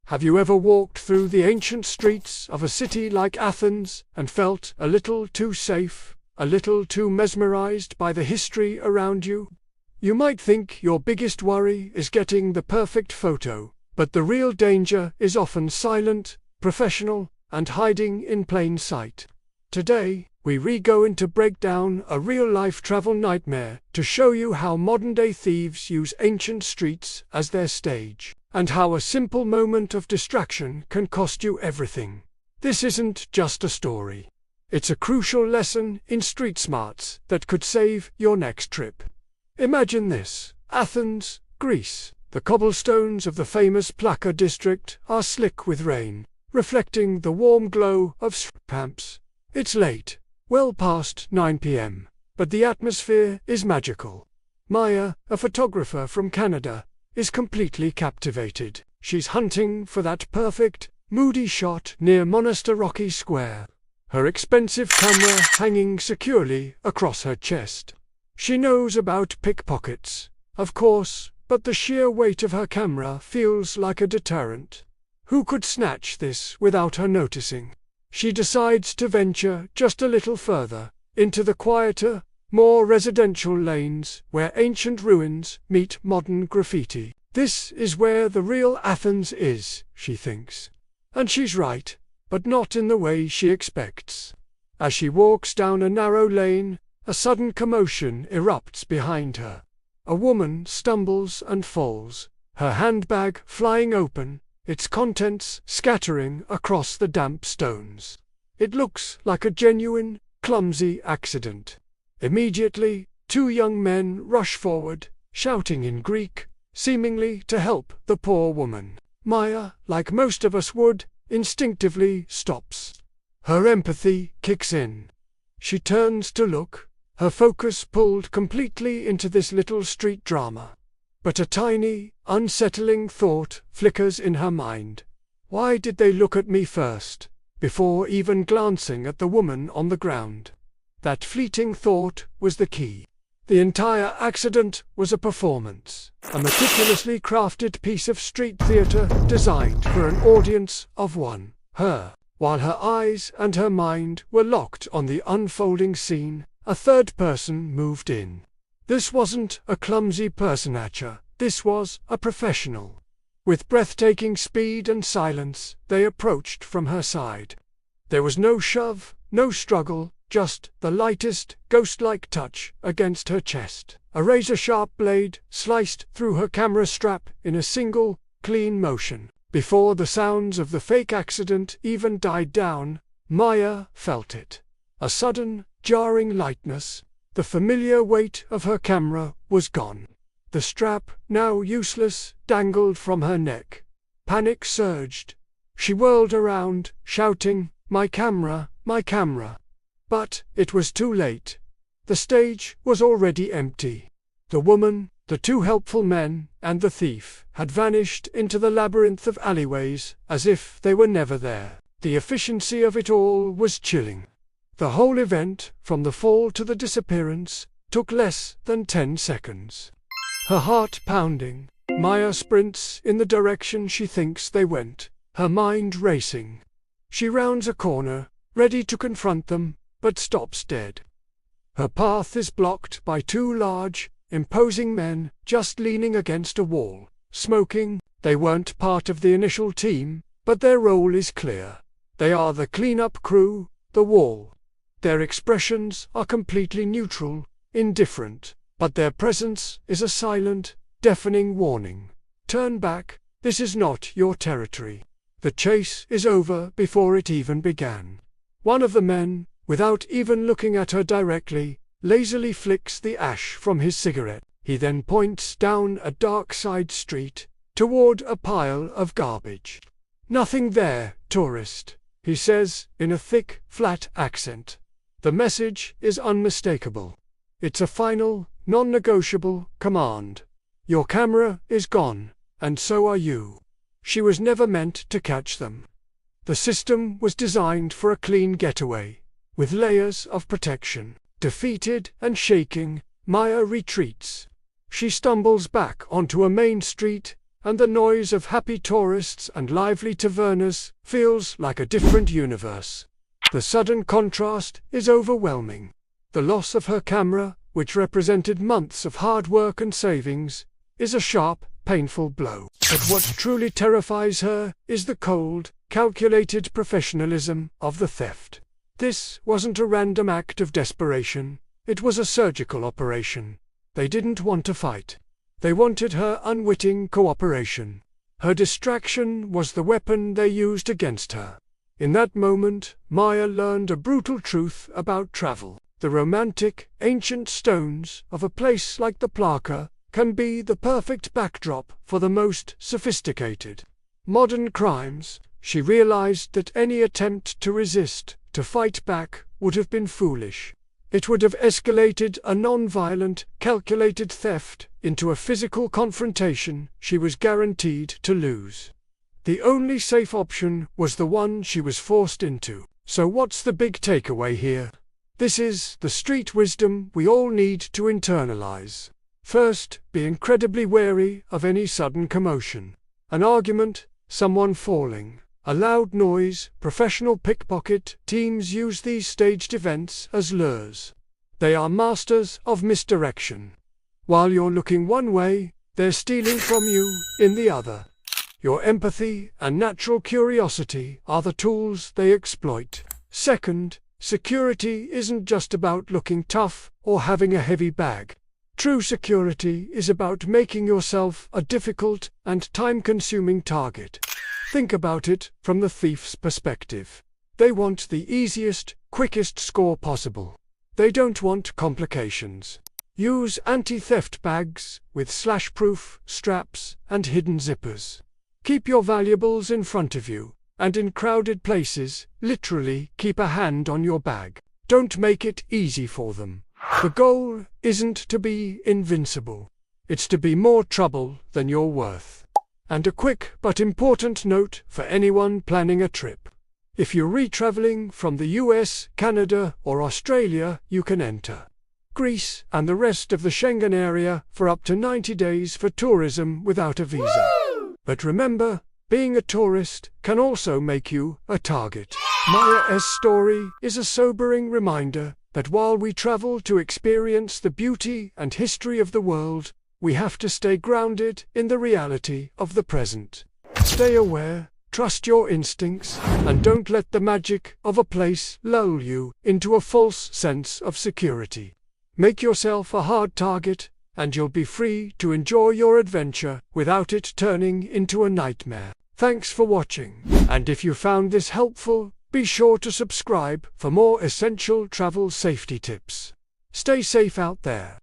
Have you ever walked through the ancient streets of a city like Athens and felt a little too safe, a little too mesmerized by the history around you? You might think your biggest worry is getting the perfect photo, but the real danger is often silent, professional, and hiding in plain sight. Today, we going to break down a real-life travel nightmare to show you how modern-day thieves use ancient streets as their stage, and how a simple moment of distraction can cost you everything. This isn't just a story. It's a crucial lesson in street smarts that could save your next trip. Imagine this: Athens, Greece. The cobblestones of the famous Plaka district are slick with rain, reflecting the warm glow of street lamps. It's late, well past 9 p.m., but the atmosphere is magical. Maya, a photographer from Canada, is completely captivated. She's hunting for that perfect, moody shot near Monastiraki Square, her expensive camera hanging securely across her chest. She knows about pickpockets, of course, but the sheer weight of her camera feels like a deterrent. Who could snatch this without her noticing? She decides to venture just a little further, into the quieter, more residential lanes where ancient ruins meet modern graffiti. This is where the real Athens is, she thinks. And she's right, but not in the way she expects. As she walks down a narrow lane, a sudden commotion erupts behind her. A woman stumbles and falls, her handbag flying open, its contents scattering across the damp stones. It looks like a genuine, clumsy accident. Immediately, two young men rush forward, shouting in Greek, seemingly to help the poor woman. Maya, like most of us would, instinctively stops. Her empathy kicks in. She turns to look, her focus pulled completely into this little street drama. But a tiny, unsettling thought flickers in her mind. Why did they look at me first, before even glancing at the woman on the ground? That fleeting thought was the key. The entire accident was a performance, a meticulously crafted piece of street theater designed for an audience of one, her. While her eyes and her mind were locked on the unfolding scene, a third person moved in. This wasn't a clumsy personager, this was a professional. With breathtaking speed and silence, they approached from her side. There was no shove, no struggle, just the lightest, ghost-like touch against her chest. A razor-sharp blade sliced through her camera strap in a single, clean motion. Before the sounds of the fake accident even died down, Maya felt it. A sudden, jarring lightness. The familiar weight of her camera was gone. The strap, now useless, dangled from her neck. Panic surged. She whirled around, shouting, "My camera, my camera!" But it was too late. The stage was already empty. The woman, the two helpful men, and the thief had vanished into the labyrinth of alleyways as if they were never there. The efficiency of it all was chilling. The whole event, from the fall to the disappearance, took less than 10 seconds. Her heart pounding, Maya sprints in the direction she thinks they went, her mind racing. She rounds a corner, ready to confront them, but stops dead. Her path is blocked by two large, imposing men just leaning against a wall, smoking. They weren't part of the initial team, but their role is clear. They are the cleanup crew, the wall. Their expressions are completely neutral, indifferent, but their presence is a silent, deafening warning. Turn back, this is not your territory. The chase is over before it even began. One of the men, without even looking at her directly, lazily flicks the ash from his cigarette. He then points down a dark side street, toward a pile of garbage. "Nothing there, tourist," he says, in a thick, flat accent. The message is unmistakable. It's a final, non-negotiable command. Your camera is gone, and so are you. She was never meant to catch them. The system was designed for a clean getaway, with layers of protection. Defeated and shaking, Maya retreats. She stumbles back onto a main street, and the noise of happy tourists and lively tavernas feels like a different universe. The sudden contrast is overwhelming. The loss of her camera, which represented months of hard work and savings, is a sharp, painful blow. But what truly terrifies her is the cold, calculated professionalism of the theft. This wasn't a random act of desperation. It was a surgical operation. They didn't want to fight. They wanted her unwitting cooperation. Her distraction was the weapon they used against her. In that moment, Maya learned a brutal truth about travel. The romantic, ancient stones of a place like the Plaka can be the perfect backdrop for the most sophisticated modern crimes. She realized that any attempt to resist, to fight back, would have been foolish. It would have escalated a non-violent, calculated theft into a physical confrontation she was guaranteed to lose. The only safe option was the one she was forced into. So what's the big takeaway here? This is the street wisdom we all need to internalize. First, be incredibly wary of any sudden commotion. An argument, someone falling, a loud noise. Professional pickpocket teams use these staged events as lures. They are masters of misdirection. While you're looking one way, they're stealing from you in the other. Your empathy and natural curiosity are the tools they exploit. Second, security isn't just about looking tough or having a heavy bag. True security is about making yourself a difficult and time-consuming target. Think about it from the thief's perspective. They want the easiest, quickest score possible. They don't want complications. Use anti-theft bags with slash-proof straps and hidden zippers. Keep your valuables in front of you, and in crowded places, literally keep a hand on your bag. Don't make it easy for them. The goal isn't to be invincible. It's to be more trouble than you're worth. And a quick but important note for anyone planning a trip. If you're re-traveling from the US, Canada, or Australia, you can enter Greece and the rest of the Schengen area for up to 90 days for tourism without a visa. But remember, being a tourist can also make you a target. Maya's story is a sobering reminder that while we travel to experience the beauty and history of the world, we have to stay grounded in the reality of the present. Stay aware, trust your instincts, and don't let the magic of a place lull you into a false sense of security. Make yourself a hard target, and you'll be free to enjoy your adventure without it turning into a nightmare. Thanks for watching, and if you found this helpful, be sure to subscribe for more essential travel safety tips. Stay safe out there.